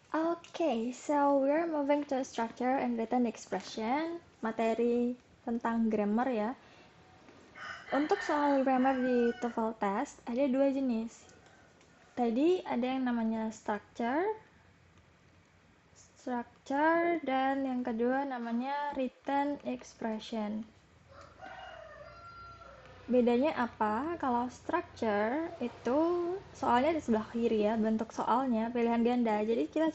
Okay, so we're moving to structure and written expression, materi tentang grammar ya. Untuk soal grammar di TOEFL test ada dua jenis. Tadi ada yang namanya structure dan yang kedua namanya written expression. Bedanya apa? Kalau structure itu soalnya di sebelah kiri ya, bentuk soalnya pilihan ganda. Jadi kita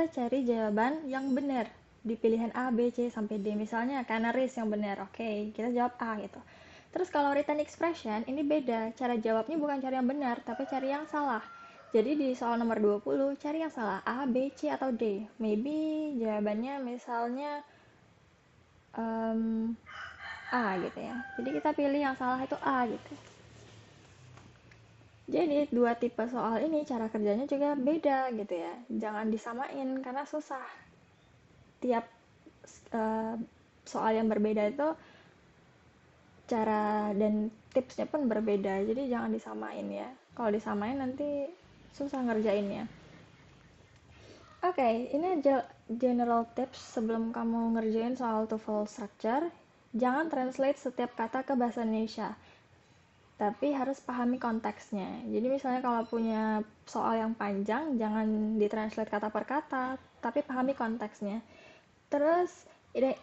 cari jawaban yang benar di pilihan A, B, C sampai D. Misalnya canaries yang benar. Oke, kita jawab A gitu. Terus kalau written expression ini beda. Cara jawabnya bukan cari yang benar, tapi cari yang salah. Jadi di soal nomor 20 cari yang salah A, B, C atau D. Maybe jawabannya misalnya um, A gitu ya. Jadi kita pilih yang salah itu A gitu. Jadi dua tipe soal ini cara kerjanya juga beda gitu ya. Jangan disamain karena susah. Tiap uh, soal yang berbeda itu cara dan tipsnya pun berbeda. Jadi jangan disamain ya. Kalau disamain nanti susah ngerjainnya. Oke, ini general tips sebelum kamu ngerjain soal TOEFL structure. Jangan translate setiap kata ke bahasa Indonesia, tapi harus pahami konteksnya. Jadi misalnya kalau punya soal yang panjang, jangan ditranslate kata per kata, tapi pahami konteksnya. Terus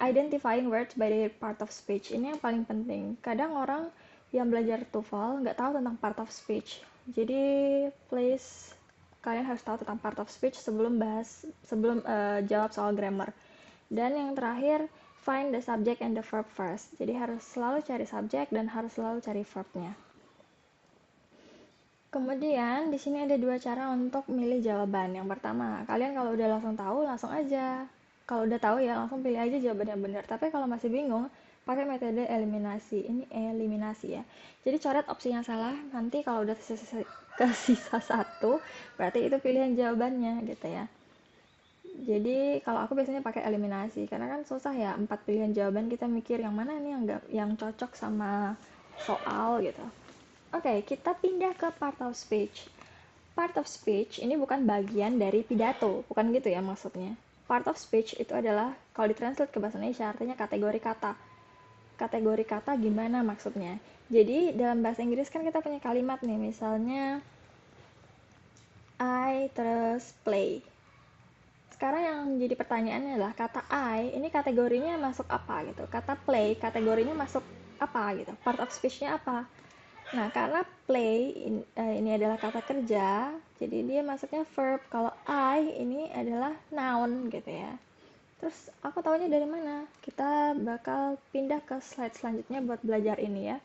identifying words by their part of speech ini yang paling penting. Kadang orang yang belajar TOEFL nggak tahu tentang part of speech. Jadi please kalian harus tahu tentang part of speech sebelum jawab soal grammar. Dan yang terakhir, find the subject and the verb first. Jadi harus selalu cari subjek dan harus selalu cari verbnya. Kemudian di sini ada dua cara untuk milih jawaban. Yang pertama, kalian kalau udah langsung tahu, langsung aja. Kalau udah tahu ya, langsung pilih aja jawaban yang benar. Tapi kalau masih bingung, pakai metode eliminasi. Ini eliminasi ya. Jadi coret opsi yang salah, nanti kalau udah kesisa satu, berarti itu pilihan jawabannya gitu ya. Jadi kalau aku biasanya pakai eliminasi, karena kan susah ya, 4 pilihan jawaban kita mikir yang mana nih yang cocok sama soal gitu. Oke, kita pindah ke part of speech. Part of speech ini bukan bagian dari pidato, bukan gitu ya maksudnya. Part of speech itu adalah, kalau ditranslate ke bahasa Indonesia, artinya kategori kata. Kategori kata gimana maksudnya? Jadi dalam bahasa Inggris kan kita punya kalimat nih, misalnya I terus play. Sekarang yang jadi pertanyaannya adalah kata I ini kategorinya masuk apa gitu. Kata play kategorinya masuk apa gitu. Part of speech-nya apa? Nah, karena play ini adalah kata kerja, jadi dia masuknya verb. Kalau I ini adalah noun gitu ya. Terus aku tahunya dari mana? Kita bakal pindah ke slide selanjutnya buat belajar ini ya.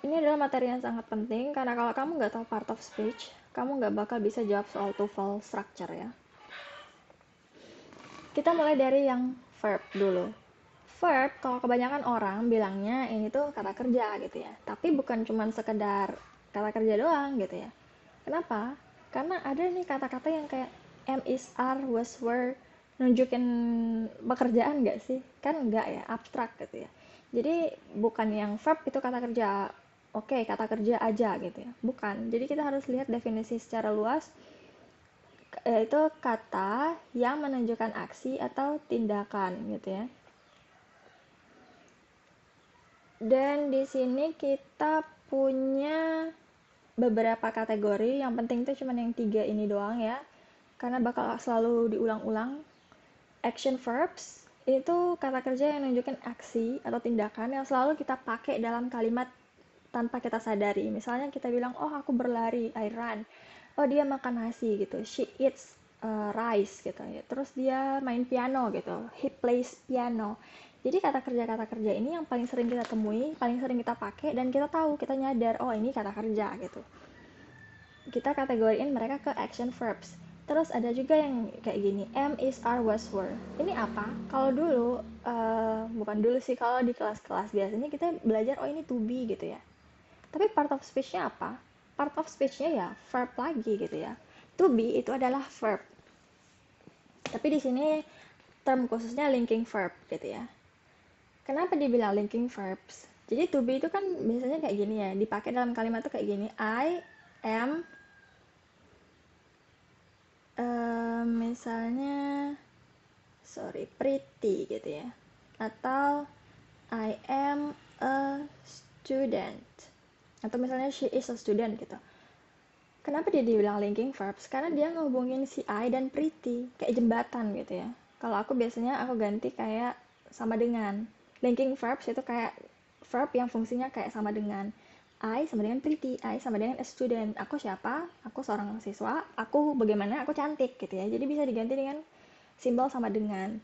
Ini adalah materi yang sangat penting karena kalau kamu nggak tahu part of speech, kamu nggak bakal bisa jawab soal TOEFL structure ya. Kita mulai dari yang verb dulu. Verb, kalau kebanyakan orang bilangnya ini tuh kata kerja gitu ya. Tapi bukan cuma sekedar kata kerja doang gitu ya. Kenapa? Karena ada nih kata-kata yang kayak am, is, are, was, were, nunjukin pekerjaan nggak sih? Kan nggak ya, abstrak gitu ya. Jadi bukan yang verb itu kata kerja, oke, kata kerja aja gitu ya. Bukan. Jadi kita harus lihat definisi secara luas, yaitu kata yang menunjukkan aksi atau tindakan gitu ya. Dan di sini kita punya beberapa kategori, yang penting itu cuma yang 3 ini doang ya, karena bakal selalu diulang-ulang. Action verbs itu kata kerja yang menunjukkan aksi atau tindakan yang selalu kita pakai dalam kalimat tanpa kita sadari. Misalnya kita bilang, oh aku berlari, I run. Oh dia makan nasi gitu, she eats rice gitu ya. Terus dia main piano gitu, he plays piano. Jadi kata kerja ini yang paling sering kita temui, paling sering kita pakai, dan kita tahu, kita nyadar, oh ini kata kerja gitu. Kita kategoriin mereka ke action verbs. Terus ada juga yang kayak gini, am, is, are, was, were. Ini apa? Kalau dulu, bukan dulu sih, kalau di kelas-kelas biasanya kita belajar, oh ini to be gitu ya. Tapi part of speech-nya apa? Part of speech-nya ya verb lagi gitu ya. To be itu adalah verb. Tapi di sini term khususnya linking verb gitu ya. Kenapa dibilang linking verbs? Jadi to be itu kan biasanya kayak gini ya, dipakai dalam kalimat tuh kayak gini. I am misalnya pretty gitu ya, atau I am a student, atau misalnya she is a student gitu. Kenapa dia dibilang linking verbs? Karena dia ngehubungin si I dan pretty, kayak jembatan gitu ya. Kalau aku biasanya aku ganti kayak sama dengan. Linking verbs itu kayak verb yang fungsinya kayak sama dengan. I sama dengan pretty, I sama dengan a student. Aku siapa? Aku seorang siswa. Aku bagaimana? Aku cantik gitu ya. Jadi bisa diganti dengan simbol sama dengan.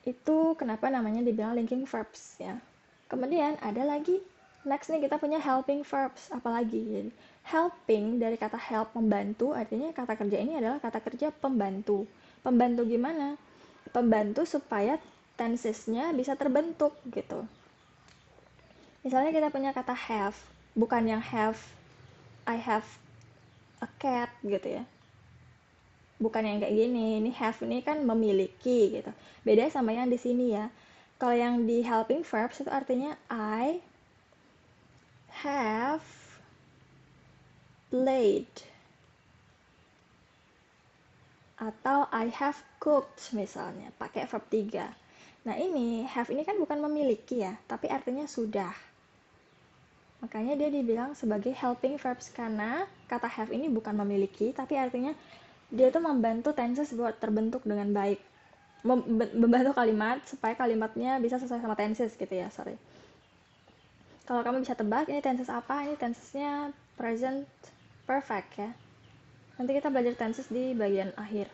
Itu kenapa namanya dibilang linking verbs ya. Kemudian ada lagi, next nih kita punya helping verbs. Apalagi? Jadi, helping dari kata help, membantu, artinya kata kerja ini adalah kata kerja pembantu. Pembantu gimana? Pembantu supaya tensesnya bisa terbentuk gitu. Misalnya kita punya kata have, bukan yang have, I have a cat gitu ya. Bukan yang kayak gini. Ini have ini kan memiliki gitu. Beda sama yang di sini ya. Kalau yang di helping verbs itu artinya I have played atau I have cooked misalnya, pakai verb 3. Nah ini have ini kan bukan memiliki ya, tapi artinya sudah. Makanya dia dibilang sebagai helping verbs karena kata have ini bukan memiliki, tapi artinya dia tuh membantu tenses buat terbentuk dengan baik. Membantu kalimat supaya kalimatnya bisa sesuai sama tenses gitu ya, sorry. Kalau kamu bisa tebak ini tenses apa, ini tensesnya present perfect ya. Nanti kita belajar tenses di bagian akhir.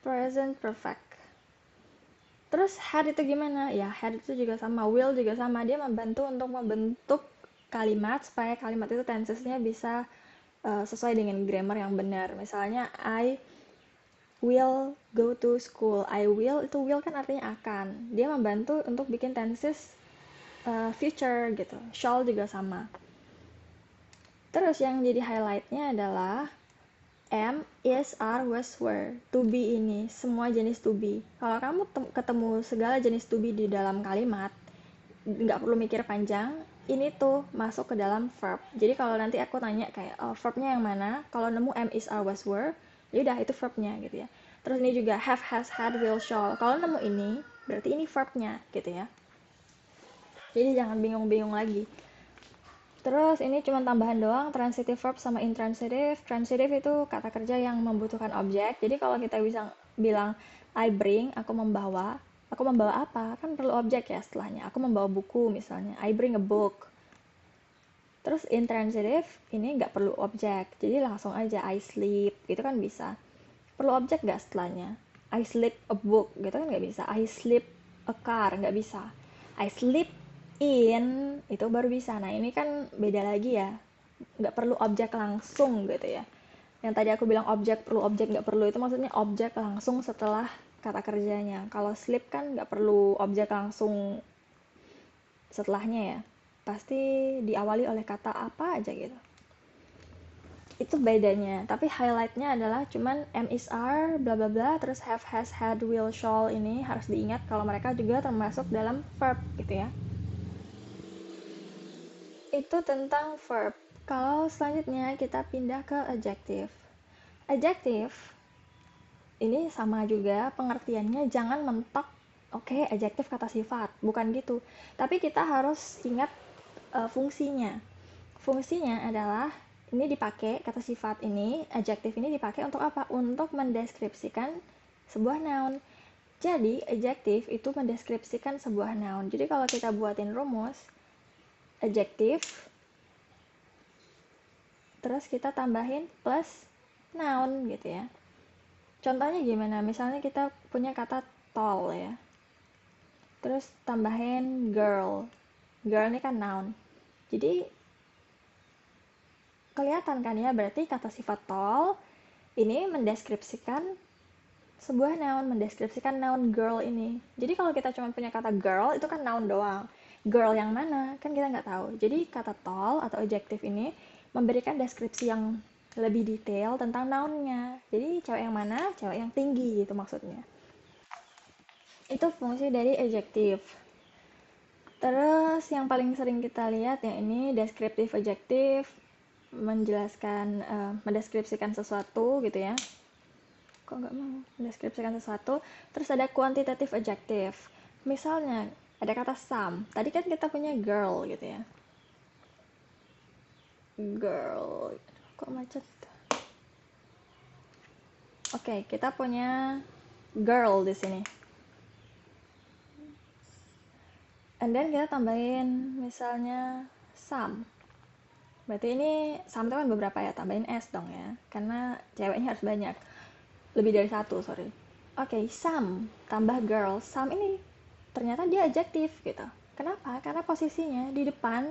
Present perfect. Terus had itu gimana? Ya had itu juga sama, will juga sama. Dia membantu untuk membentuk kalimat supaya kalimat itu tensesnya bisa sesuai dengan grammar yang benar. Misalnya I will go to school. I will, itu will kan artinya akan. Dia membantu untuk bikin tenses future gitu. Shall juga sama. Terus yang jadi highlightnya adalah am, is, are, was, were. To be ini, semua jenis to be. Kalau kamu ketemu segala jenis to be di dalam kalimat, nggak perlu mikir panjang, ini tuh masuk ke dalam verb. Jadi kalau nanti aku tanya kayak verbnya yang mana, kalau nemu am, is, are, was, were, ya udah itu verbnya gitu ya. Terus ini juga have, has, had, will, shall. Kalau nemu ini, berarti ini verbnya gitu ya. Jadi jangan bingung-bingung lagi. Terus ini cuma tambahan doang, transitive verb sama intransitive. Transitive itu kata kerja yang membutuhkan objek. Jadi kalau kita bisa bilang I bring, aku membawa. Aku membawa apa? Kan perlu objek ya setelahnya. Aku membawa buku misalnya. I bring a book. Terus intransitive ini nggak perlu objek. Jadi langsung aja I sleep. Gitu kan bisa. Perlu objek nggak setelahnya? I sleep a book. Gitu kan nggak bisa. I sleep a car. Nggak bisa. I sleep in, itu baru bisa. Nah ini kan beda lagi ya, nggak perlu objek langsung gitu ya. Yang tadi aku bilang objek perlu, objek nggak perlu, itu maksudnya objek langsung setelah kata kerjanya. Kalau sleep kan nggak perlu objek langsung setelahnya ya, pasti diawali oleh kata apa aja gitu. Itu bedanya, tapi highlightnya adalah cuman am, is, are, bla bla bla, terus have, has, had, will, shall. Ini harus diingat kalau mereka juga termasuk dalam verb gitu ya. Itu tentang verb. Kalau selanjutnya kita pindah ke adjective. Adjective ini sama juga pengertiannya, jangan mentok oke, adjective kata sifat, bukan gitu. Tapi kita harus ingat fungsinya. Fungsinya adalah ini dipakai, kata sifat ini, adjective ini dipakai untuk apa? Untuk mendeskripsikan sebuah noun. Jadi adjective itu mendeskripsikan sebuah noun. Jadi kalau kita buatin rumus, adjective terus kita tambahin plus noun gitu ya. Contohnya gimana? Misalnya kita punya kata tall ya. Terus tambahin girl. Girl ini kan noun. Jadi kelihatan kan ya, berarti kata sifat tall ini mendeskripsikan sebuah noun, mendeskripsikan noun girl ini. Jadi kalau kita cuma punya kata girl, itu kan noun doang. Girl yang mana? Kan kita nggak tahu. Jadi kata tall atau adjective ini memberikan deskripsi yang lebih detail tentang nounnya. Jadi cewek yang mana? Cewek yang tinggi gitu maksudnya. Itu fungsi dari adjective. Terus yang paling sering kita lihat ya ini descriptive adjective, menjelaskan, mendeskripsikan sesuatu gitu ya. kok nggak mau mendeskripsikan sesuatu. Terus ada quantitative adjective. Misalnya ada kata some. Tadi kan kita punya girl gitu ya. Girl. Kok macet? Oke, kita punya girl di sini. And then kita tambahin misalnya some. Berarti ini some itu kan beberapa ya, tambahin s dong ya. Karena ceweknya harus banyak. Lebih dari satu, sorry. Oke, some tambah girl. Some ini ternyata dia adjektif gitu. Kenapa? Karena posisinya di depan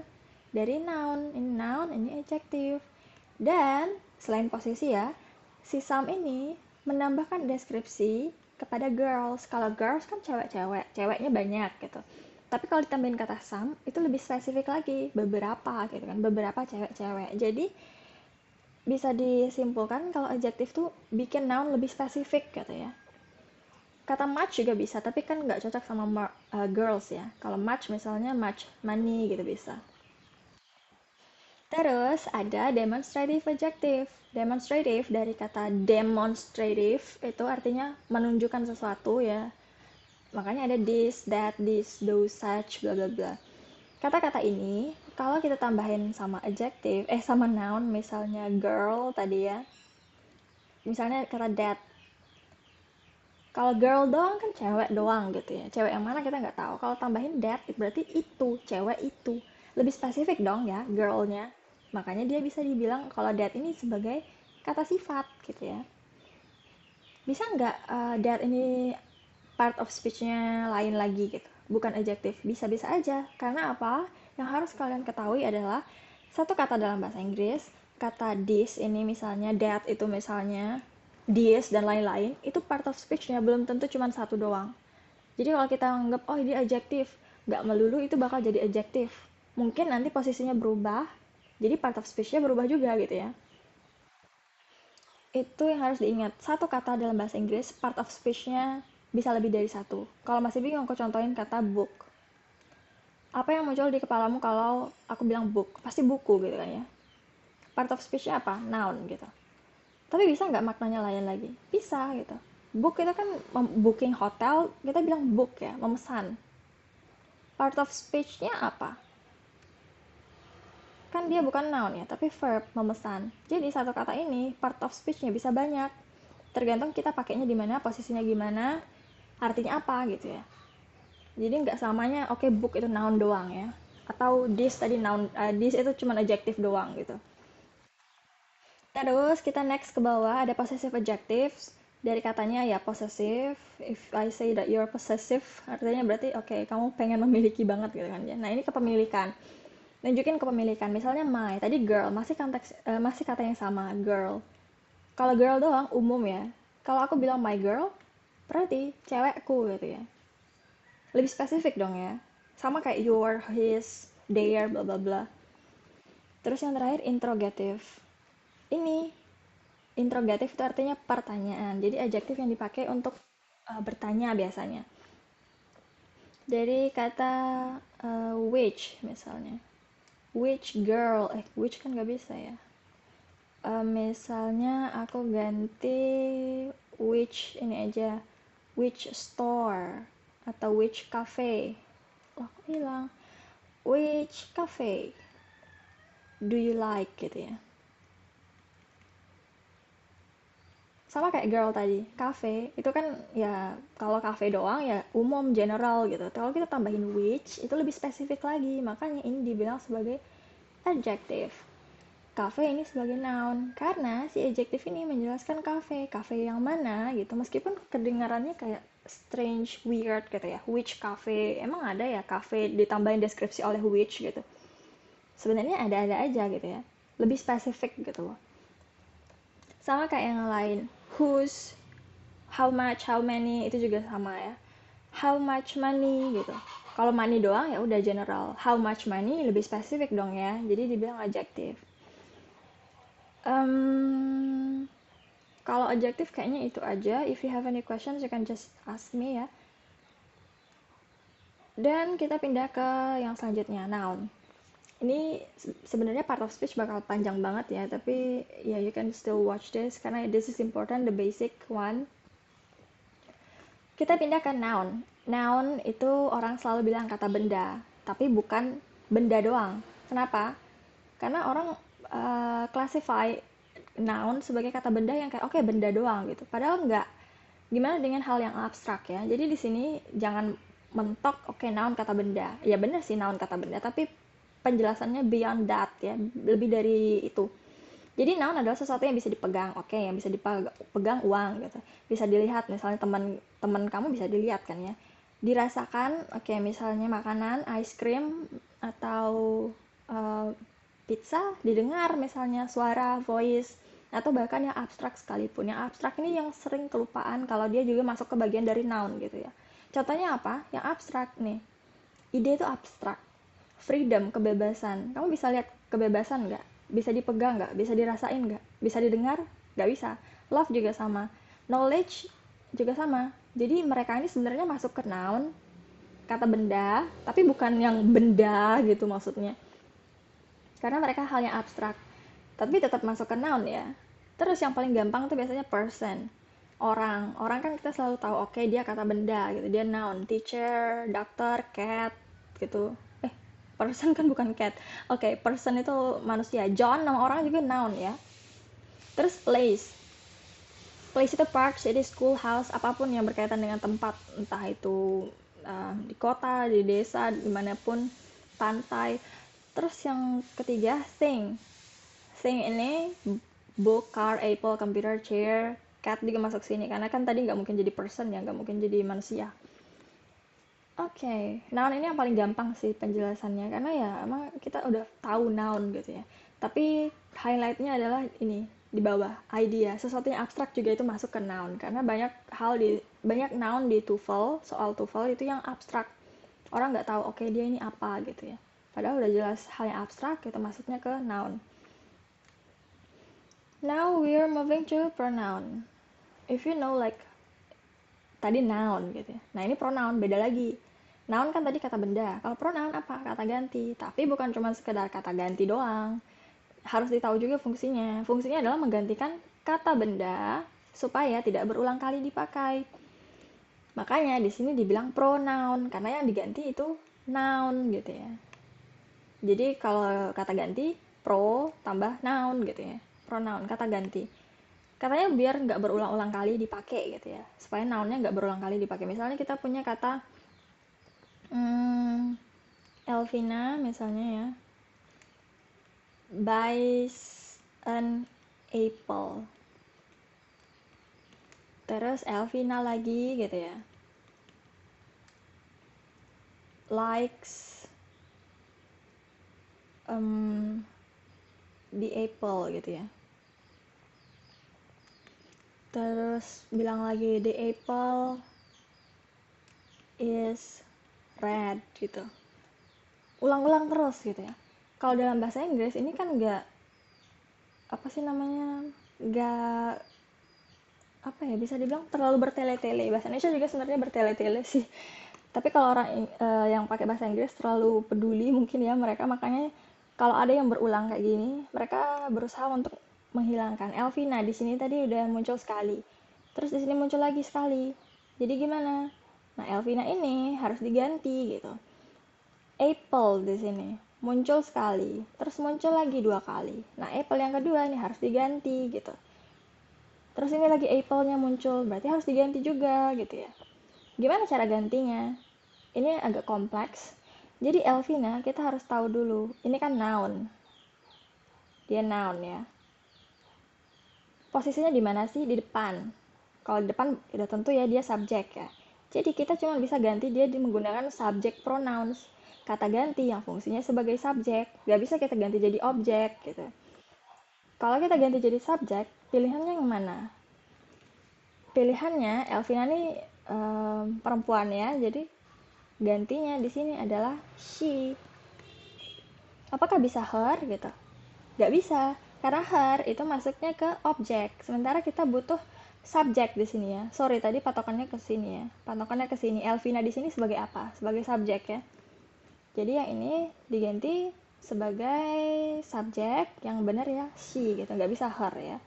dari noun. Ini noun, ini adjektif. Dan selain posisi ya, si some ini menambahkan deskripsi kepada girls. Kalau girls kan cewek-cewek, ceweknya banyak gitu. Tapi kalau ditambahin kata some, itu lebih spesifik lagi, beberapa gitu kan, beberapa cewek-cewek. Jadi bisa disimpulkan kalau adjektif tuh bikin noun lebih spesifik gitu ya. Kata much juga bisa, tapi kan nggak cocok sama girls ya. Kalau much misalnya much money gitu bisa. Terus ada demonstrative adjective. Demonstrative dari kata demonstrative itu artinya menunjukkan sesuatu ya. Makanya ada this, that, this, those, such, bla bla bla. Kata-kata ini kalau kita tambahin sama adjective, sama noun misalnya girl tadi ya. Misalnya kata that. Kalau girl doang kan cewek doang gitu ya. Cewek yang mana kita nggak tahu. Kalau tambahin that berarti itu, cewek itu. Lebih spesifik dong ya girlnya. Makanya dia bisa dibilang kalau that ini sebagai kata sifat gitu ya. Bisa nggak that ini part of speech-nya lain lagi gitu? Bukan adjektif. Bisa-bisa aja. Karena apa? Yang harus kalian ketahui adalah satu kata dalam bahasa Inggris, kata this ini misalnya, that itu misalnya, this dan lain-lain, itu part of speech-nya belum tentu cuma satu doang. Jadi kalau kita anggap, oh ini adjektif, nggak melulu itu bakal jadi adjektif. Mungkin nanti posisinya berubah, jadi part of speech-nya berubah juga gitu ya. Itu yang harus diingat. Satu kata dalam bahasa Inggris, part of speech-nya bisa lebih dari satu. Kalau masih bingung, aku contohin kata book. Apa yang muncul di kepalamu kalau aku bilang book? Pasti buku gitu kan ya. Part of speech-nya apa? Noun gitu. Tapi bisa nggak maknanya lain lagi? Bisa gitu. Book kita kan booking hotel, kita bilang book ya, memesan. Part of speech-nya apa? Kan dia bukan noun ya, tapi verb, memesan. Jadi satu kata ini, part of speech-nya bisa banyak. Tergantung kita pakainya di mana, posisinya gimana, artinya apa gitu ya. Jadi nggak samanya, oke, book itu noun doang ya. Atau this tadi noun, this itu cuma adjective doang gitu. Terus kita next ke bawah ada possessive adjectives. Dari katanya ya possessive. If I say that you're possessive, artinya berarti oke, kamu pengen memiliki banget gitu kan ya. Nah, ini kepemilikan. Nunjukin kepemilikan. Misalnya my, tadi girl, masih kata yang sama, girl. Kalau girl doang umum ya. Kalau aku bilang my girl, berarti cewekku gitu ya. Lebih spesifik dong ya. Sama kayak your, his, their, bla bla bla. Terus yang terakhir interrogative. Ini interrogatif itu artinya pertanyaan. Jadi adjektif yang dipakai untuk bertanya biasanya. Dari kata which misalnya. Which girl, which kan gak bisa ya. Misalnya aku ganti which ini aja. Which store atau which cafe. Oh, aku hilang. Which cafe do you like gitu ya. Sama kayak girl tadi, cafe itu kan ya kalau cafe doang ya umum general gitu. Kalau kita tambahin which itu lebih spesifik lagi, makanya ini dibilang sebagai adjective. Cafe ini sebagai noun karena si adjective ini menjelaskan cafe, cafe yang mana gitu. Meskipun kedengarannya kayak strange, weird gitu ya. Which cafe? Emang ada ya cafe ditambahin deskripsi oleh which gitu. Sebenarnya ada-ada aja gitu ya. Lebih spesifik gitu loh. Sama kayak yang lain, whose, how much, how many itu juga sama ya. How much money gitu. Kalau money doang ya udah general. How much money lebih spesifik dong ya. Jadi dibilang adjektif. Kalau adjektif kayaknya itu aja. If you have any questions you can just ask me ya. Dan kita pindah ke yang selanjutnya, noun. Ini sebenarnya part of speech bakal panjang banget ya, tapi ya you can still watch this karena this is important, the basic one. Kita pindah ke noun. Noun itu orang selalu bilang kata benda, tapi bukan benda doang. Kenapa? Karena orang classify noun sebagai kata benda yang kayak oke, benda doang gitu. Padahal enggak. Gimana dengan hal yang abstrak ya? Jadi di sini jangan mentok oke, noun kata benda. Ya benar sih noun kata benda, tapi penjelasannya beyond that ya, lebih dari itu. Jadi noun adalah sesuatu yang bisa dipegang, oke, yang bisa dipegang uang gitu. Bisa dilihat, misalnya teman-teman kamu bisa dilihat kan ya. Dirasakan, oke, misalnya makanan, ice cream atau uh, pizza, didengar misalnya suara, voice, atau bahkan yang abstrak sekalipun. Yang abstrak ini yang sering kelupaan kalau dia juga masuk ke bagian dari noun gitu ya. Contohnya apa? Yang abstrak nih. Ide itu abstrak. Freedom, kebebasan. Kamu bisa lihat kebebasan nggak? Bisa dipegang nggak? Bisa dirasain nggak? Bisa didengar? Nggak bisa. Love juga sama. Knowledge juga sama. Jadi mereka ini sebenarnya masuk ke noun, kata benda, tapi bukan yang benda gitu maksudnya. Karena mereka hal yang abstrak. Tapi tetap masuk ke noun ya. Terus yang paling gampang tuh biasanya person. Orang. Orang kan kita selalu tahu, oke, dia kata benda gitu. Dia noun. Teacher, doctor, cat gitu. Person kan bukan cat. Oke, person itu manusia. John nama orang juga noun ya. Terus place. Place itu park, city, school, house, apapun yang berkaitan dengan tempat. Entah itu di kota, di desa, dimanapun, pantai. Terus yang ketiga, thing. Thing ini book, car, apple, computer, chair, cat juga masuk sini. Karena kan tadi nggak mungkin jadi person ya, nggak mungkin jadi manusia. Oke, noun ini yang paling gampang sih penjelasannya karena ya emang kita udah tahu noun gitu ya. Tapi highlightnya adalah ini di bawah idea, sesuatu yang abstrak juga itu masuk ke noun karena banyak noun di TOEFL, soal TOEFL itu yang abstrak. Orang nggak tahu oke, dia ini apa gitu ya. Padahal udah jelas hal yang abstrak itu masuknya ke noun. Now we're moving to pronoun. If you know like tadi noun gitu ya. Nah, ini pronoun beda lagi. Noun kan tadi kata benda. Kalau pronoun apa? Kata ganti. Tapi bukan cuma sekedar kata ganti doang. Harus ditahu juga fungsinya. Fungsinya adalah menggantikan kata benda supaya tidak berulang kali dipakai. Makanya di sini dibilang pronoun karena yang diganti itu noun gitu ya. Jadi kalau kata ganti pro tambah noun gitu ya. Pronoun kata ganti. Katanya biar nggak berulang-ulang kali dipakai gitu ya, supaya nounnya nggak berulang kali dipakai. Misalnya kita punya kata Elvina misalnya ya, buys an apple. Terus Elvina lagi gitu ya, likes the apple gitu ya. Terus bilang lagi the apple is red gitu. Ulang-ulang terus gitu ya. Kalau dalam bahasa Inggris ini kan nggak apa sih namanya, nggak apa ya, bisa dibilang terlalu bertele-tele. Bahasa Indonesia juga sebenarnya bertele-tele sih. Tapi kalau orang yang pakai bahasa Inggris terlalu peduli mungkin ya mereka, makanya kalau ada yang berulang kayak gini, mereka berusaha untuk menghilangkan. Elvina di sini tadi udah muncul sekali. Terus di sini muncul lagi sekali. Jadi gimana? Nah, Elvina ini harus diganti gitu. Apple di sini muncul sekali, terus muncul lagi 2 kali. Nah, apple yang kedua ini harus diganti gitu. Terus ini lagi apple-nya muncul, berarti harus diganti juga gitu ya. Gimana cara gantinya? Ini agak kompleks. Jadi Elvina kita harus tahu dulu. Ini kan noun. Dia noun ya. Posisinya di mana sih? Di depan. Kalau di depan udah tentu ya dia subjek ya. Jadi kita cuma bisa ganti dia menggunakan subject pronouns. Kata ganti yang fungsinya sebagai subjek. Gak bisa kita ganti jadi objek gitu. Kalau kita ganti jadi subjek, pilihannya yang mana? Pilihannya Elvina ini perempuan ya. Jadi gantinya di sini adalah she. Apakah bisa her gitu? Gak bisa, karena her itu masuknya ke objek. Sementara kita butuh subjek di sini ya. Sorry, tadi patokannya ke sini ya. Patokannya ke sini. Elvina di sini sebagai apa? Sebagai subjek ya. Jadi yang ini diganti sebagai subjek, yang benar ya she gitu, nggak bisa her ya.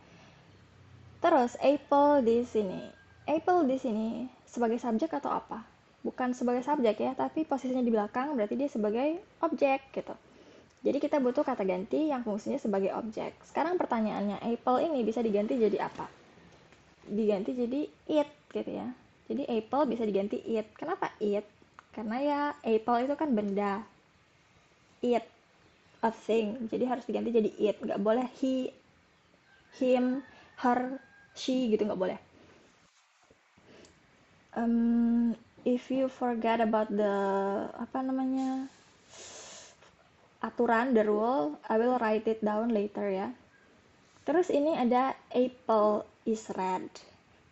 Terus apple di sini sebagai subjek atau apa? Bukan sebagai subjek ya, tapi posisinya di belakang berarti dia sebagai objek gitu. Jadi kita butuh kata ganti yang fungsinya sebagai objek. Sekarang pertanyaannya, apple ini bisa diganti jadi apa? Diganti jadi it gitu ya. Jadi apple bisa diganti it. Kenapa it? Karena ya apple itu kan benda. It, a thing. Jadi harus diganti jadi it. Nggak boleh he, him, her, she gitu, nggak boleh. If you forget about the apa namanya aturan, the rule, I will write it down later ya. Terus ini ada apple is red.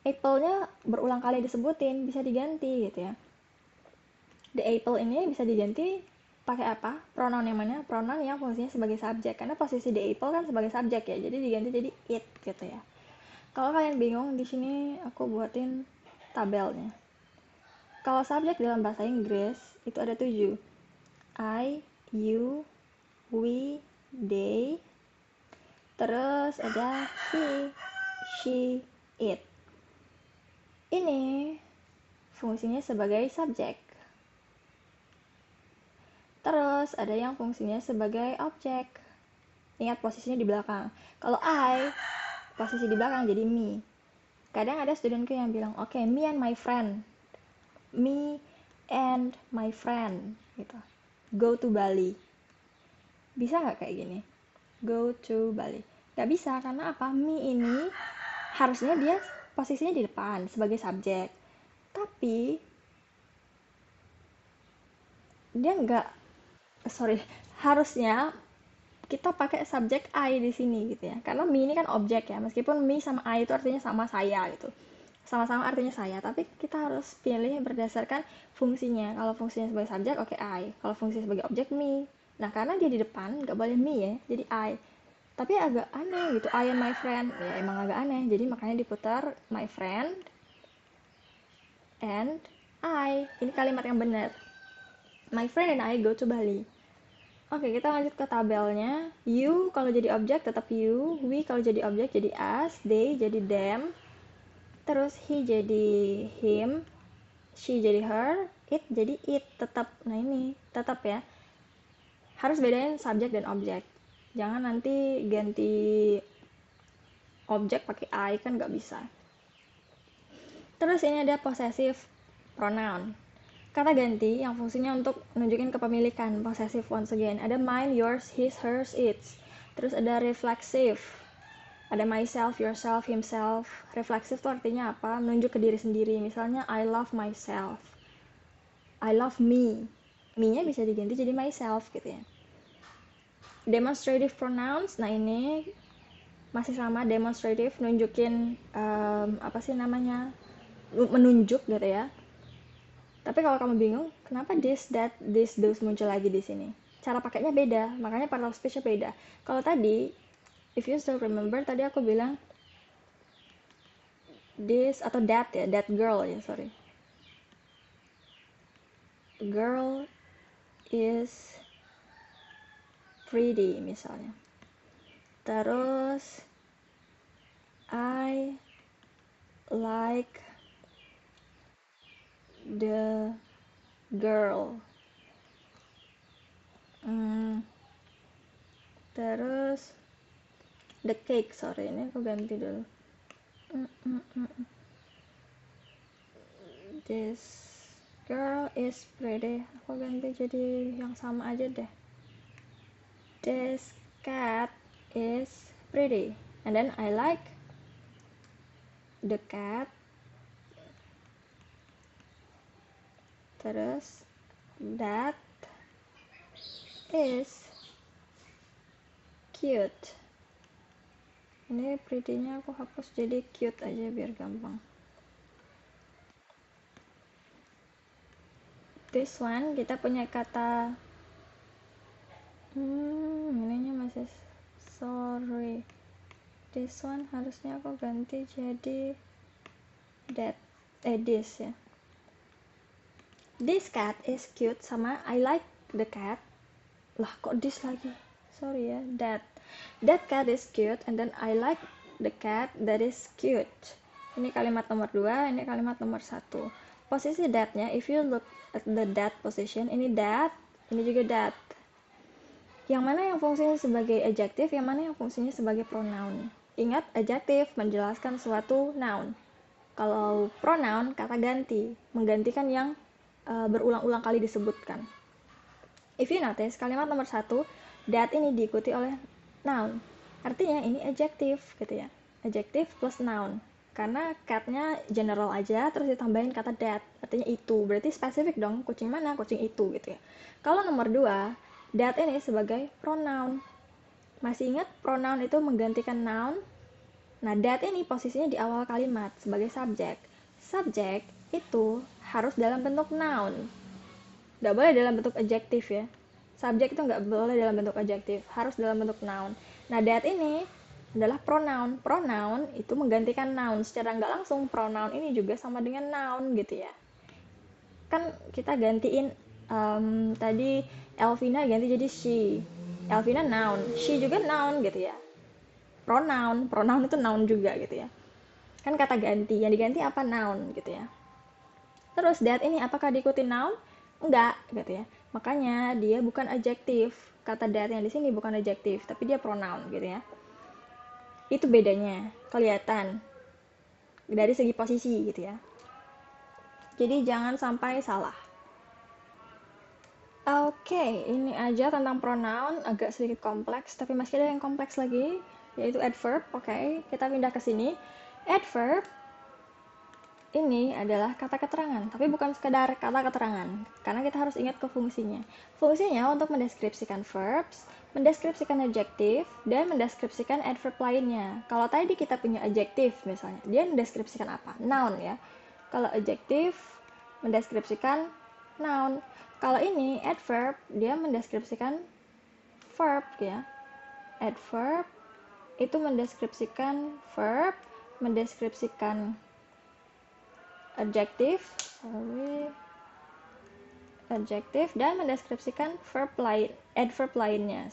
Apple-nya berulang kali disebutin, bisa diganti gitu ya. The apple ini bisa diganti pakai apa? Pronoun yang mana? Pronoun yang fungsinya sebagai subjek. Karena posisi the apple kan sebagai subjek ya. Jadi diganti jadi it gitu ya. Kalau kalian bingung, di sini aku buatin tabelnya. Kalau subjek dalam bahasa Inggris itu ada 7. I, you, we, they, terus ada he, she, it. Ini fungsinya sebagai subjek. Terus ada yang fungsinya sebagai objek. Ingat posisinya di belakang. Kalau I, posisi di belakang jadi me. Kadang ada studentku yang bilang, oke, me and my friend. Me and my friend gitu. Go to Bali. Bisa nggak kayak gini? Go to Bali. Nggak bisa, karena apa? Me ini harusnya dia posisinya di depan sebagai subjek. Tapi dia nggak, harusnya kita pakai subjek I di sini gitu ya. Karena me ini kan objek ya. Meskipun me sama I itu artinya sama saya gitu. Sama-sama artinya saya, tapi kita harus pilih berdasarkan fungsinya. Kalau fungsinya sebagai subjek, oke I. Kalau fungsinya sebagai objek, me. Nah, karena dia di depan, nggak boleh me ya, jadi I. Tapi agak aneh gitu, I and my friend. Ya, emang agak aneh. Jadi makanya diputar my friend and I. Ini kalimat yang benar. My friend and I go to Bali. Oke, kita lanjut ke tabelnya. You kalau jadi objek tetap you, we kalau jadi objek jadi us, they jadi them, terus he jadi him, she jadi her, it jadi it, tetap. Nah ini tetap ya, harus bedain subjek dan objek. Jangan nanti ganti objek pakai I, kan nggak bisa. Terus ini ada possessive pronoun, kata ganti yang fungsinya untuk nunjukin kepemilikan, possessive once again. Ada mine, yours, his, hers, its. Terus ada reflexive, ada myself, yourself, himself. Reflexive itu artinya apa? Menunjuk ke diri sendiri. Misalnya I love myself, I love me. Me-nya bisa diganti jadi myself gitu ya. Demonstrative pronouns, nah ini masih sama, demonstrative, nunjukin apa sih namanya, menunjuk gitu ya. Tapi kalau kamu bingung, kenapa this, that, this, those muncul lagi di sini? Cara pakainya beda, makanya part of speech-nya beda. Kalau tadi, if you still remember, tadi aku bilang this atau that ya, that girl ya, sorry. Girl is pretty misalnya. Terus I like the girl. Terus the cake, sorry, ini aku ganti dulu. This girl is pretty, aku ganti jadi yang sama aja deh. This cat is pretty, and then I like the cat. Terus that is cute. Ini pretty-nya aku hapus jadi cute aja biar gampang. This one kita punya kata ininya masih sorry. This one harusnya aku ganti jadi that, this ya. This cat is cute sama I like the cat Lah kok this lagi? Sorry ya, that cat is cute and then I like the cat that is cute. Ini kalimat nomor 2, ini kalimat nomor 1. Posisi that-nya, if you look at the that position, ini that, ini juga that. Yang mana yang fungsinya sebagai adjective, yang mana yang fungsinya sebagai pronoun. Ingat, adjective menjelaskan suatu noun. Kalau pronoun, kata ganti, menggantikan yang berulang-ulang kali disebutkan. If you notice, kalimat nomor 1, that ini diikuti oleh noun. Artinya ini adjective gitu ya. Adjective plus noun. Karena cat-nya general aja, terus ditambahin kata that. Artinya itu. Berarti spesifik dong, kucing mana? Kucing itu gitu ya. Kalau nomor 2, that ini sebagai pronoun. Masih ingat pronoun itu menggantikan noun? Nah, that ini posisinya di awal kalimat sebagai subjek. Subjek itu harus dalam bentuk noun. Nggak boleh dalam bentuk adjektif ya. Subjek itu nggak boleh dalam bentuk adjektif, harus dalam bentuk noun. Nah, that ini adalah pronoun. Pronoun itu menggantikan noun. Secara nggak langsung, pronoun ini juga sama dengan noun gitu ya. Kan kita gantiin tadi Elvina ganti jadi she. Elvina noun, she juga noun gitu ya. Pronoun itu noun juga gitu ya. Kan kata ganti, yang diganti apa? Noun gitu ya. Terus that ini apakah diikuti noun? Enggak gitu ya. Makanya dia bukan adjektif. Kata that yang di sini bukan adjektif, tapi dia pronoun gitu ya. Itu bedanya, kelihatan dari segi posisi gitu ya. Jadi jangan sampai salah. Oke, ini aja tentang pronoun, agak sedikit kompleks, tapi masih ada yang kompleks lagi, yaitu adverb. Oke, kita pindah ke sini. Adverb ini adalah kata keterangan, tapi bukan sekedar kata keterangan, karena kita harus ingat ke fungsinya. Fungsinya untuk mendeskripsikan verbs, mendeskripsikan adjektif, dan mendeskripsikan adverb lainnya. Kalau tadi kita punya adjektif misalnya, dia mendeskripsikan apa? Noun ya. Kalau adjektif mendeskripsikan noun. Kalau ini adverb, dia mendeskripsikan verb ya. Adverb itu mendeskripsikan verb, mendeskripsikan adjektif, dan mendeskripsikan adverb lainnya,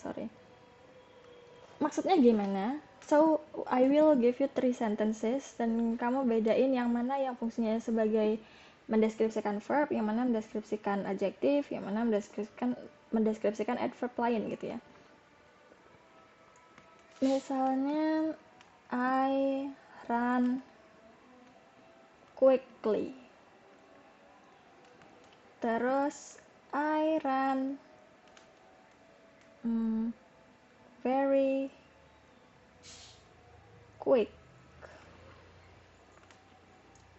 Maksudnya gimana? So, I will give you 3 sentences dan kamu bedain yang mana yang fungsinya sebagai mendeskripsikan verb, yang mana mendeskripsikan adjektif, yang mana mendeskripsikan adverb lain gitu ya. Misalnya, I run quickly. Terus, I run very quick.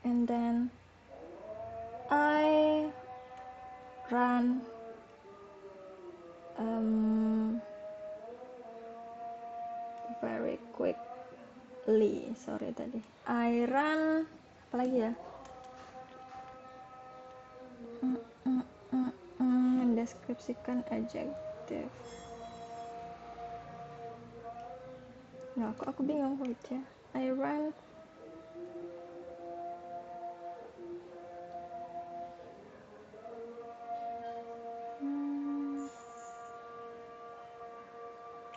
And then, I run very quickly. Tadi. I run apa lagi ya? Mendeskripsikan adjektif. Nah, kok aku bingung baca. I run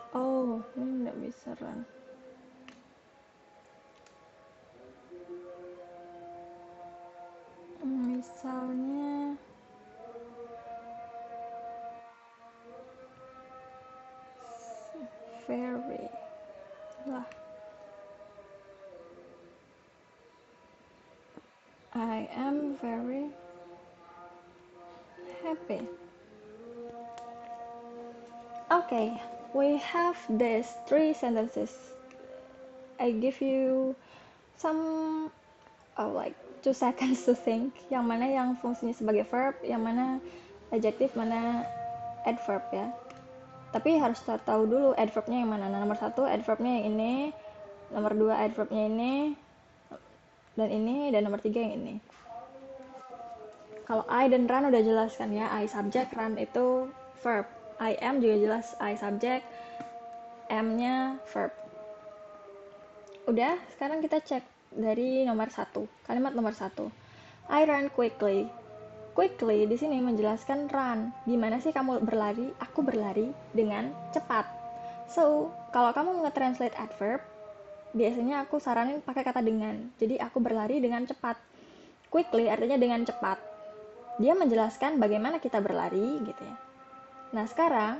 Oh, ini nggak bisa run. Misalnya very lah. I am very happy. Okay, we have these 3 sentences. I give you some like 2 seconds to think. Yang mana yang fungsinya sebagai verb, yang mana adjektif, mana adverb ya. Tapi harus tahu dulu adverbnya yang mana. Nah, nomor 1 adverbnya yang ini, nomor 2 adverbnya ini, dan nomor 3 yang ini. Kalau I dan run udah jelas kan ya, I subject, run itu verb. I am juga jelas, I subject, am-nya verb. Udah, sekarang kita cek dari nomor 1, kalimat nomor 1. I run quickly. quickly di sini menjelaskan run. Gimana sih kamu berlari? Aku berlari dengan cepat. So, kalau kamu nge-translate adverb, biasanya aku saranin pakai kata dengan. Jadi aku berlari dengan cepat. Quickly artinya dengan cepat. Dia menjelaskan bagaimana kita berlari gitu ya. Nah, sekarang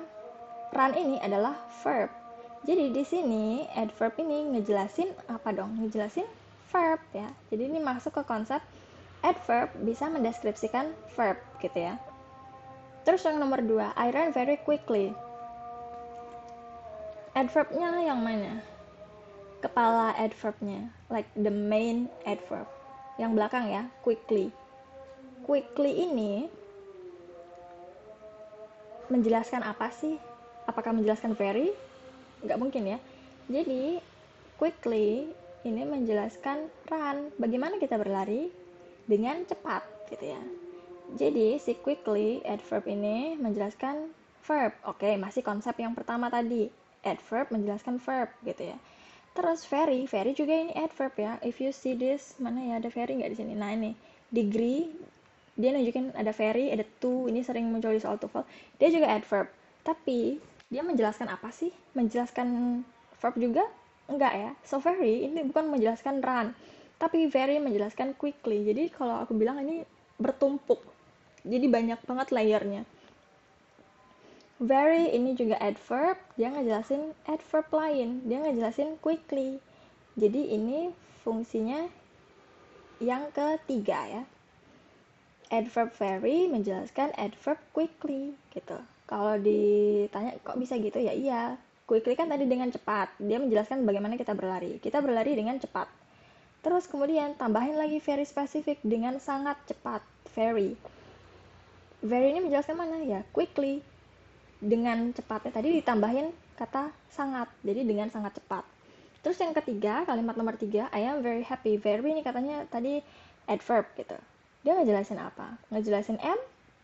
run ini adalah verb. Jadi di sini adverb ini ngejelasin apa dong? Ngejelasin verb ya. Jadi ini masuk ke konsep adverb bisa mendeskripsikan verb gitu ya. Terus yang nomor 2, I ran very quickly. Adverbnya yang mana? Kepala adverbnya, like the main adverb. Yang belakang ya, quickly. Quickly ini menjelaskan apa sih? Apakah menjelaskan very? Nggak mungkin ya. Jadi, quickly ini menjelaskan run. Bagaimana kita berlari dengan cepat gitu ya. Jadi, si quickly adverb ini menjelaskan verb. Oke, masih konsep yang pertama tadi. Adverb menjelaskan verb gitu ya. Terus very juga ini adverb ya. If you see this, mana ya ada very nggak di sini? Nah ini, degree, dia nunjukin ada very, ada to, ini sering muncul di soal TOEFL. Dia juga adverb. Tapi, dia menjelaskan apa sih? Menjelaskan verb juga? Enggak ya. So very, ini bukan menjelaskan run. Tapi very menjelaskan quickly. Jadi kalau aku bilang ini bertumpuk. Jadi banyak banget layernya. Very ini juga adverb, dia ngejelasin adverb lain, dia ngejelasin quickly. Jadi ini fungsinya yang ketiga ya. Adverb very menjelaskan adverb quickly gitu. Kalau ditanya kok bisa gitu ya iya. Quickly kan tadi dengan cepat, dia menjelaskan bagaimana kita berlari. Kita berlari dengan cepat. Terus kemudian tambahin lagi very spesifik dengan sangat cepat, very. Very ini menjelaskan mana ya? Quickly. Dengan cepatnya tadi ditambahin kata sangat, jadi dengan sangat cepat. Terus yang ketiga, kalimat nomor 3, I am very happy. Very ini katanya tadi adverb gitu. Dia ngejelasin apa? Ngejelasin am?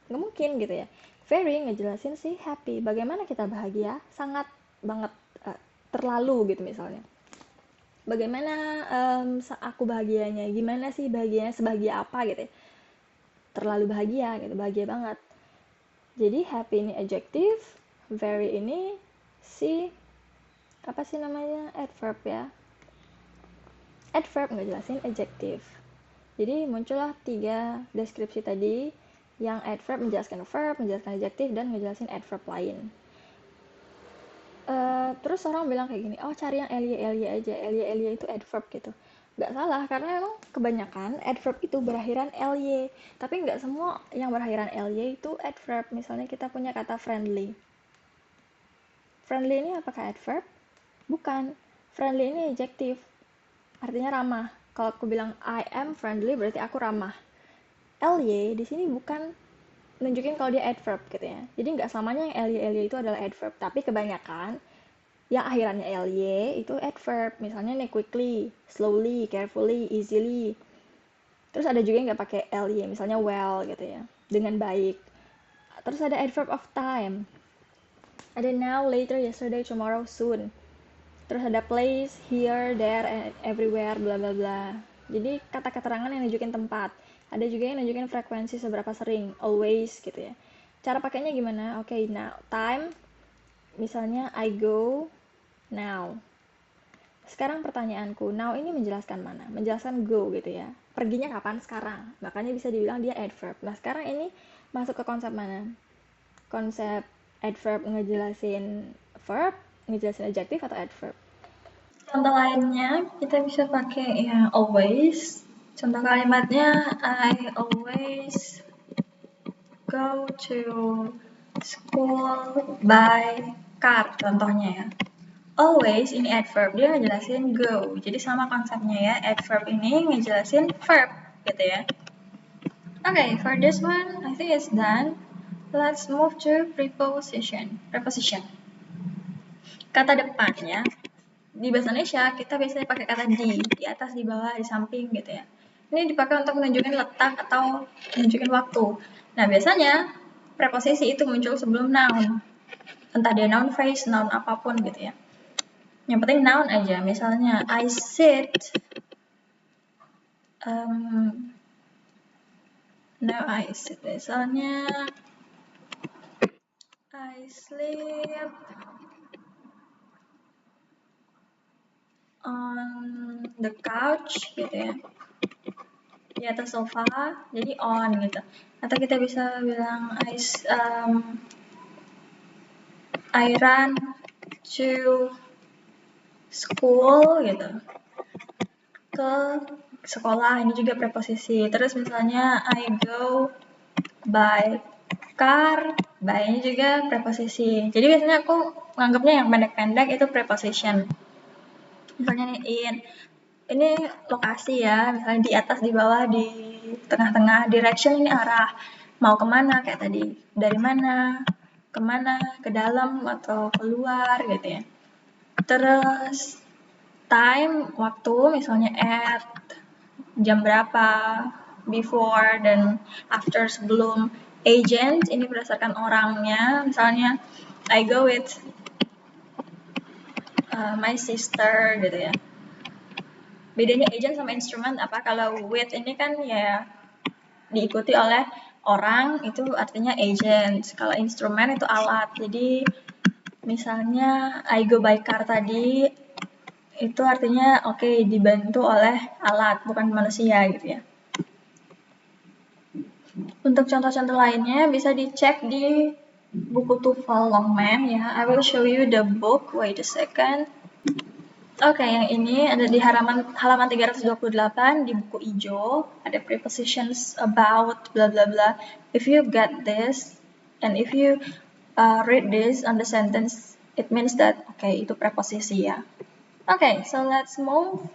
Nggak mungkin gitu ya. Very ngejelasin si happy. Bagaimana kita bahagia? Sangat banget, terlalu gitu misalnya. Bagaimana aku bahagianya? Gimana sih bahagianya? Sebahagia apa gitu ya? Terlalu bahagia gitu, bahagia banget. Jadi happy ini adjective, very ini si apa sih namanya adverb ya. Adverb ngejelasin adjective. Jadi muncullah 3 deskripsi tadi yang adverb menjelaskan verb, menjelaskan adjective, dan ngejelasin adverb lain. Terus orang bilang kayak gini, oh cari yang ly aja, ly itu adverb gitu. Nggak salah, karena memang kebanyakan adverb itu berakhiran ly, tapi nggak semua yang berakhiran ly itu adverb. Misalnya kita punya kata friendly. Friendly ini apakah adverb? Bukan. Friendly ini adjective, artinya ramah. Kalau aku bilang I am friendly berarti aku ramah. Ly di sini bukan nunjukin kalau dia adverb gitu ya. Jadi nggak selamanya yang ly itu adalah adverb, tapi kebanyakan yang akhirannya ly itu adverb. Misalnya nih quickly, slowly, carefully, easily. Terus ada juga yang nggak pakai ly, misalnya well gitu ya, dengan baik. Terus ada adverb of time. Ada now, later, yesterday, tomorrow, soon. Terus ada place, here, there, and everywhere, bla bla bla. Jadi kata keterangan yang nunjukin tempat. Ada juga yang nunjukin frekuensi seberapa sering, always gitu ya. Cara pakainya gimana? Oke, now time. Misalnya I go now. Sekarang pertanyaanku, now ini menjelaskan mana? Menjelaskan go gitu ya. Perginya kapan? Sekarang. Makanya bisa dibilang dia adverb. Nah, sekarang ini masuk ke konsep mana? Konsep adverb ngejelasin verb, ngejelasin adjective atau adverb? Contoh lainnya kita bisa pakai ya always. Contoh kalimatnya I always go to school by car contohnya ya. Always ini adverb, dia ngejelasin go. Jadi sama konsepnya ya, adverb ini ngejelasin verb gitu ya. Okay, for this one I think it's done. Let's move to preposition. Preposition. Kata depan ya. Di bahasa Indonesia kita biasanya pakai kata di atas, di bawah, di samping gitu ya. Ini dipakai untuk menunjukkan letak atau menunjukkan waktu. Nah, biasanya preposisi itu muncul sebelum noun. Entah dia noun phrase, noun apapun gitu ya. Yang penting noun aja. Misalnya I sit No, I sleep. Misalnya, I sleep on the couch gitu ya, di atas sofa, jadi on gitu. Atau kita bisa bilang I run to school gitu, ke sekolah, ini juga preposisi. Terus misalnya I go by car, by ini juga preposisi. Jadi biasanya aku nganggapnya yang pendek-pendek itu preposition. Misalnya nih ini lokasi ya, misalnya di atas, di bawah, di tengah-tengah, direction ini arah, mau kemana kayak tadi, dari mana, kemana, ke dalam atau keluar gitu ya. Terus time, waktu, misalnya at, jam berapa, before, dan after, sebelum. Agent, ini berdasarkan orangnya, misalnya I go with my sister gitu ya. Bedanya agent sama instrument apa? Kalau with ini kan ya diikuti oleh orang, itu artinya agent. Kalau instrumen itu alat. Jadi misalnya I go by car tadi, itu artinya oke, dibantu oleh alat, bukan manusia gitu ya. Untuk contoh-contoh lainnya bisa dicek di buku TOEFL Longman ya. I will show you the book. Wait a second. Oke, yang ini ada di halaman 328 di buku ijo, ada prepositions about bla bla bla. If you get this and if you read this on the sentence, it means that itu preposisi ya. Okay, so let's move.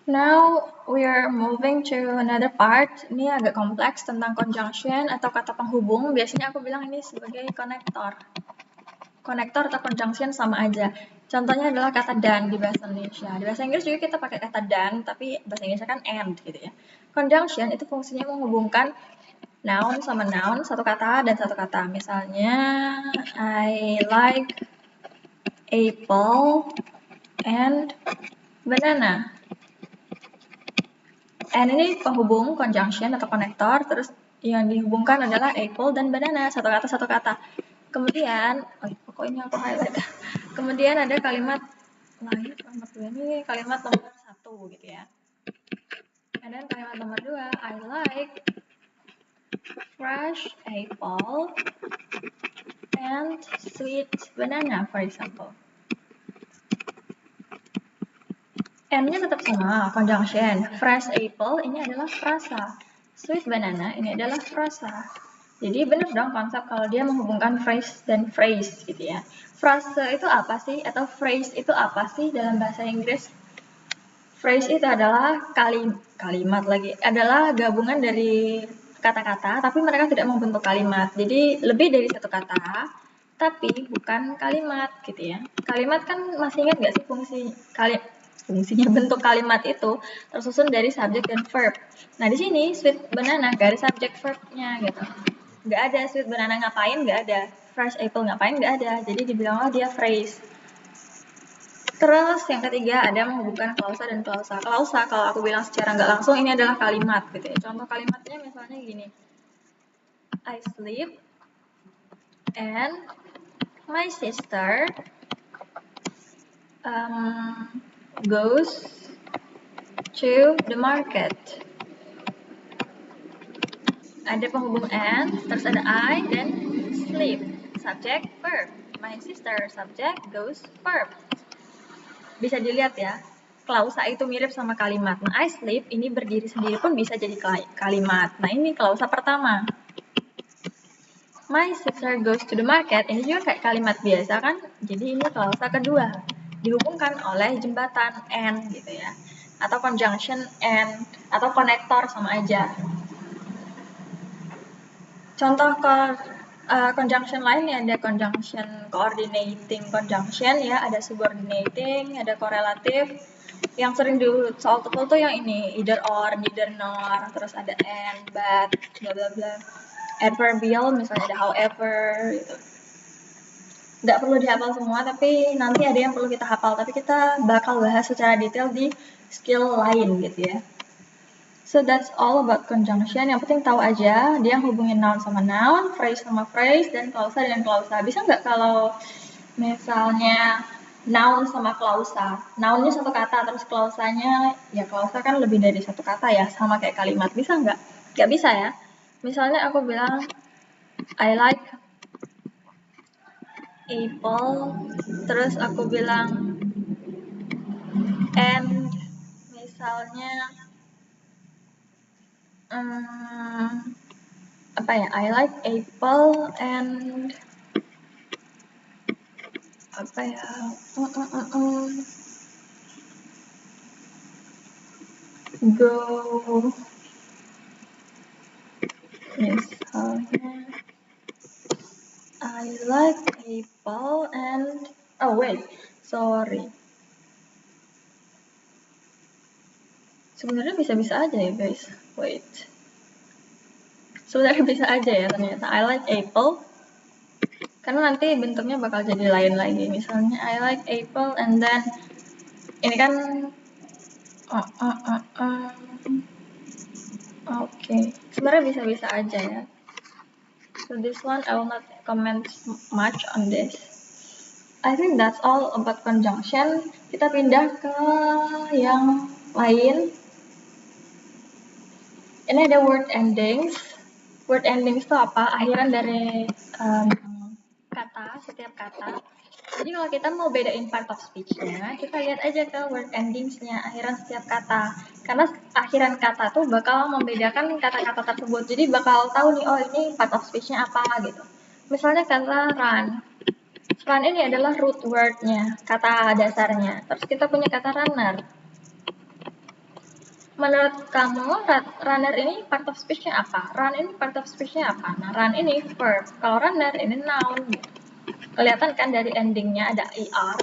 Now we are moving to another part. Ini agak kompleks tentang conjunction atau kata penghubung. Biasanya aku bilang ini sebagai konektor. Konektor atau conjunction sama aja. Contohnya adalah kata dan di bahasa Indonesia. Di bahasa Inggris juga kita pakai kata dan, tapi bahasa Inggris kan and gitu ya. Conjunction itu fungsinya menghubungkan noun sama noun, satu kata dan satu kata. Misalnya, I like apple and banana. And ini penghubung, conjunction atau konektor, terus yang dihubungkan adalah apple dan banana, satu kata. Kemudian, pokoknya aku highlight. Kemudian ada kalimat lain, ini kalimat nomor 1 gitu ya. Dan kalimat nomor 2, I like fresh apple and sweet banana, for example. M-nya tetap sama, conjunction. Fresh apple ini adalah frasa. Sweet banana ini adalah frasa. Jadi benar dong konsep kalau dia menghubungkan phrase dan phrase gitu ya. Frase itu apa sih? Atau phrase itu apa sih dalam bahasa Inggris? Phrase itu adalah kalimat lagi. Adalah gabungan dari kata-kata, tapi mereka tidak membentuk kalimat. Jadi lebih dari satu kata, tapi bukan kalimat gitu ya. Kalimat kan masih ingat nggak sih fungsinya bentuk kalimat itu tersusun dari subjek dan verb. Nah di sini sweet banana garis subjek verbnya gitu. Nggak ada sweet banana ngapain, nggak ada. Fresh apple ngapain, nggak ada. Jadi dibilang dia phrase. Terus yang ketiga ada menghubungkan klausa dan klausa. Klausa kalau aku bilang secara nggak langsung ini adalah kalimat gitu ya. Contoh kalimatnya misalnya gini. I sleep and my sister goes to the market. Ada penghubung and, terus ada I, dan sleep. Subject, verb. My sister, subject, goes, verb. Bisa dilihat ya, klausa itu mirip sama kalimat. Nah, I sleep ini berdiri sendiri pun bisa jadi kalimat. Nah, ini klausa pertama. My sister goes to the market, ini juga kayak kalimat biasa kan? Jadi ini klausa kedua. Dihubungkan oleh jembatan and gitu ya. Atau conjunction and, atau konektor sama aja. Contoh conjunction lainnya ada conjunction coordinating conjunction ya, ada subordinating, ada correlative. Yang sering di soal TOEFL tuh yang ini, either or, neither nor, terus ada and, but, bla bla bla. Adverbial misalnya ada however gitu. Nggak perlu dihafal semua, tapi nanti ada yang perlu kita hafal, tapi kita bakal bahas secara detail di skill lain gitu ya. So that's all about conjunction. Yang penting tahu aja dia hubungin noun sama noun, phrase sama phrase, dan klausa dengan klausa. Bisa nggak kalau misalnya noun sama klausa? Nounnya satu kata, terus klausanya, ya klausa kan lebih dari satu kata ya, sama kayak kalimat. Bisa nggak? Nggak bisa ya. Misalnya aku bilang, I like apple, terus aku bilang, and misalnya, apa ya, I like apple and apa ya, go, misalnya I like apple and, oh wait, sorry, sebenarnya bisa-bisa aja ya guys, wait, sebenarnya bisa aja ya ternyata. I like apple karena nanti bentuknya bakal jadi lain lagi. Misalnya I like apple and then ini kan oke, sebenarnya bisa-bisa aja ya. So this one I will not comment much on this. I think that's all about conjunction. Kita pindah ke yang lain. Ini ada word endings. Word endings itu apa? Akhiran dari kata, setiap kata. Jadi kalau kita mau bedain part of speech-nya, kita lihat aja ke word endings-nya, akhiran setiap kata. Karena akhiran kata tuh bakal membedakan kata-kata tersebut. Jadi bakal tahu nih, oh ini part of speech-nya apa gitu. Misalnya kata run. Run ini adalah root word-nya, kata dasarnya. Terus kita punya kata runner. Menurut kamu, runner ini part of speech-nya apa? Run ini part of speech-nya apa? Nah, run ini verb. Kalau runner ini noun. Kelihatan kan dari endingnya ada er.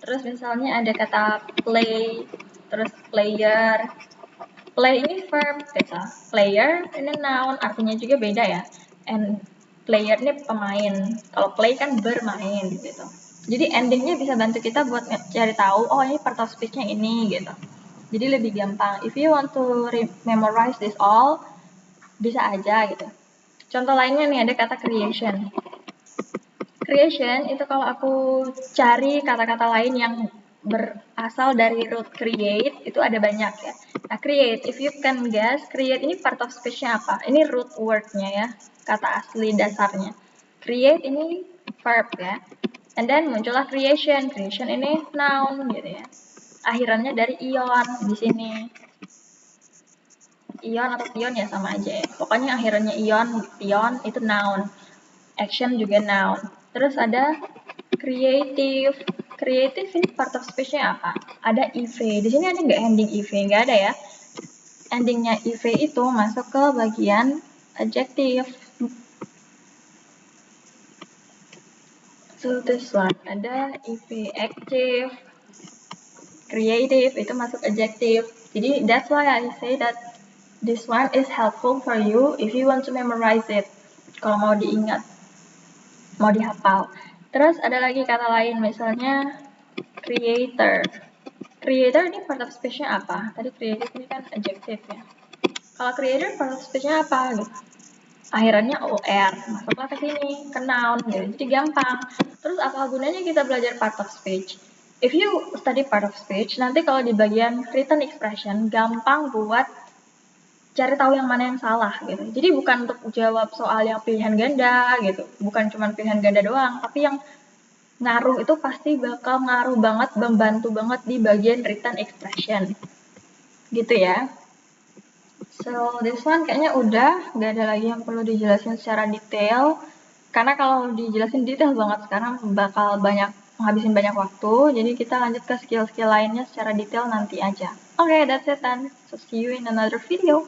Terus misalnya ada kata play, terus player. Play ini verb gitu. Player ini noun, artinya juga beda ya. And player ini pemain. Kalau play kan bermain gitu. Jadi endingnya bisa bantu kita buat cari tahu, oh ini part of speech-nya ini gitu. Jadi lebih gampang. If you want to memorize this all, bisa aja gitu. Contoh lainnya nih ada kata creation. Creation itu kalau aku cari kata-kata lain yang berasal dari root create, itu ada banyak ya. Nah, create, if you can guess, create ini part of speech-nya apa? Ini root word-nya ya, kata asli dasarnya. Create ini verb ya. And then muncullah creation. Creation ini noun gitu ya. Akhirannya dari ion di sini. Ion atau tion ya sama aja ya. Pokoknya akhirannya ion, tion itu noun. Action juga noun. Terus ada creative. Creative ini part of speech-nya apa? Ada IV. Di sini ada nggak ending IV? Nggak ada ya. Endingnya IV itu masuk ke bagian adjective. So this one ada IV active, creative itu masuk adjective. Jadi that's why I say that this one is helpful for you if you want to memorize it. Kalau mau diingat, mau dihafal. Terus ada lagi kata lain, misalnya creator. Creator ini part of speech-nya apa? Tadi creative ini kan adjective ya. Kalau creator part of speech-nya apa? Gitu. Akhirannya OR, masuklah ke sini, ke noun gitu. Jadi gampang. Terus apa gunanya kita belajar part of speech? If you study part of speech, nanti kalau di bagian written expression, gampang buat cari tahu yang mana yang salah gitu. Jadi bukan untuk jawab soal yang pilihan ganda gitu, bukan cuma pilihan ganda doang, tapi yang ngaruh itu pasti bakal ngaruh banget, membantu banget di bagian written expression. Gitu ya. So, this one kayaknya udah, nggak ada lagi yang perlu dijelasin secara detail. Karena kalau dijelasin detail banget sekarang bakal menghabisin banyak waktu. Jadi kita lanjut ke skill-skill lainnya secara detail nanti aja. Okay, that's it then. So, see you in another video.